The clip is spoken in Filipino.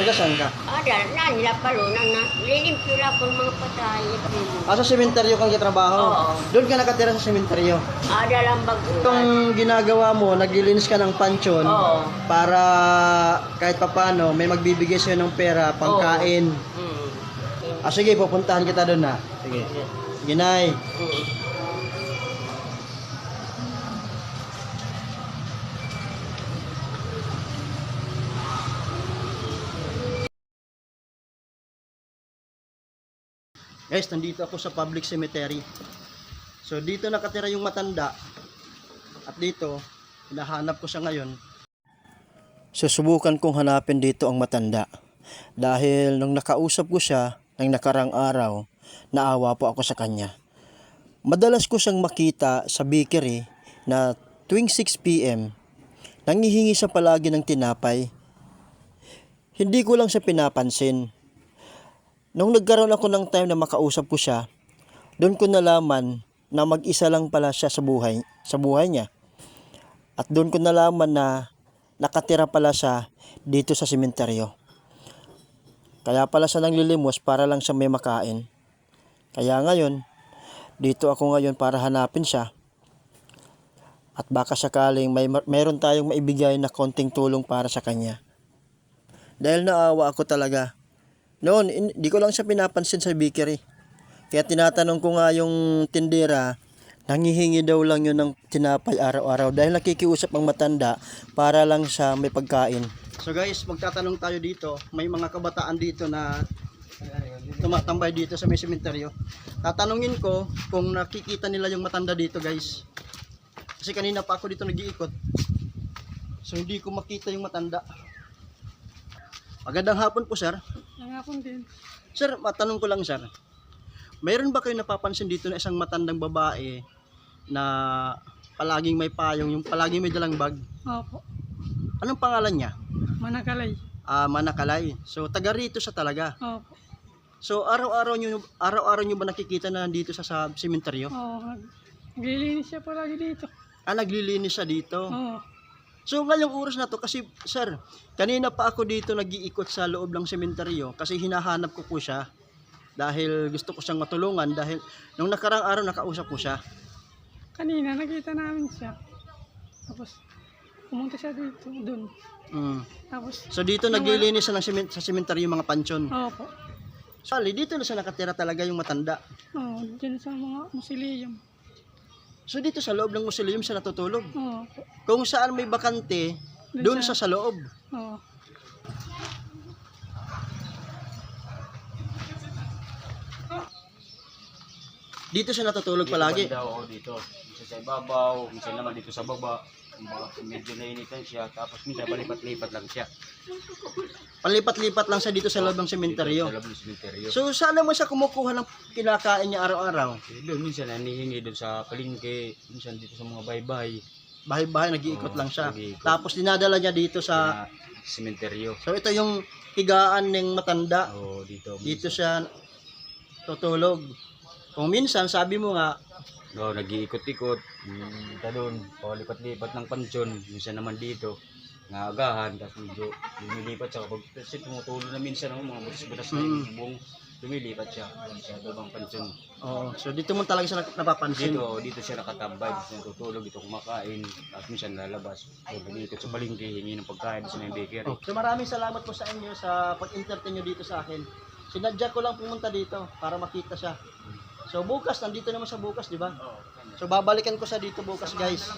Taga saan ka? Na nila palunan na. Lilimpyo lang kung mga patay. Sa sementeryo kang kitrabaho? Oo. Doon ka nakatira sa sementeryo? Lang bago. Itong ginagawa mo, naglilinis ka ng pansyon Oo. para kahit papano may magbibigay sa'yo ng pera, pangkain. Sige, pupuntahan kita doon na. Sige. Ginay. Guys, nandito ako sa public cemetery. So dito nakatira yung matanda. At dito, hinahanap ko siya ngayon. Susubukan kong hanapin dito ang matanda. Dahil nung nakausap ko siya ng nakarang araw, naawa po ako sa kanya. Madalas ko siyang makita sa bakery na tuwing 6 PM, nangihingi siya palagi ng tinapay. Hindi ko lang siya pinapansin. Nung nagkaroon ako ng time na makausap ko siya, doon ko nalaman na mag-isa lang pala siya sa buhay niya. At doon ko nalaman na nakatira pala siya dito sa sementeryo. Kaya pala siya nanglilimos para lang siya may makain. Kaya ngayon, dito ako ngayon para hanapin siya. At baka sakaling mayroon tayong maibigay na konting tulong para sa kanya. Dahil naawa ako talaga. Noon, hindi ko lang siya pinapansin sa bakery. Kaya tinatanong ko nga yung tindera, nangihingi daw lang yun ng tinapay araw-araw dahil nakikiusap ang matanda para lang siya may pagkain. So guys, magtatanong tayo dito. May mga kabataan dito na tumatambay dito sa may sementeryo. Tatanungin ko kung nakikita nila yung matanda dito, guys. Kasi kanina pa ako dito nag-iikot. So hindi ko makita yung matanda. Magandang hapon po, sir. Hapon din. Sir, matanong ko lang, sir. Mayroon ba kayo napapansin dito na isang matandang babae na palaging may payong, yung palaging may dalang bag? Opo. Anong pangalan niya? Manakalay. Manakalay. So, taga rito siya talaga. Opo. So, araw-araw nyo ba nakikita na nandito sa sementeryo? Oo. Naglilinis siya palagi dito. Naglilinis siya dito. Oo. So, ngayong oras na to, kasi, sir, kanina pa ako dito nag-iikot sa loob ng sementeryo kasi hinahanap ko po siya. Dahil gusto ko siyang matulungan dahil nung nakarang araw nakausap ko siya. Kanina nakita namin siya. Tapos pumunta siya dito, doon. Tapos So dito naglilinis siya sa sementeryo mga pansyon. opo. So dito na siya nakatira talaga yung matanda. Oo, dyan sa mga musiliyum. So dito sa loob ng mausoleum siya natutulog. Opo. Kung saan may bakante, doon siya sa loob. Oo. Dito siya natutulog palagi. Daw, dito. Minsan sa ibabaw, minsan naman dito sa baba. Medyo nainitan siya, tapos minsan palipat-lipat lang siya. Palipat-lipat lang siya dito sa loob ng sementeryo. Sa loob ng sementeryo. So saan naman siya kumukuha ng kinakain niya araw-araw? Doon minsan nanihingi doon sa palengke, minsan dito sa mga baybay. Bahay-bahay nag-iikot lang siya. nag-iikot. Tapos dinadala niya dito sa... Sementeryo. So ito yung higaan ng matanda. Oo, dito. Dito siya tutulog. Kung minsan, sabi mo nga, Nag-iikot-ikot. Doon, palipat-lipat ng pansyon. Minsan naman dito, ngaagahan. Tapos medyo lumilipat siya. Kapag kasi tumutulo na minsan ng mga butas-butas na yung bubong, lumilipat siya. Sa ibang pansyon. so dito mo talaga siya napapansin. Dito siya nakatambay, dito siya natutulog, dito kumakain, at minsan lalabas. So, nag-iikot sa palengke, hingi ng pagkain sa may bakery. So maraming salamat po sa inyo sa pag-entertain nyo dito sa akin. Sinadya ko lang pumunta dito para makita siya. So bukas, nandito naman sa bukas, di ba? So babalikan ko siya dito bukas, guys.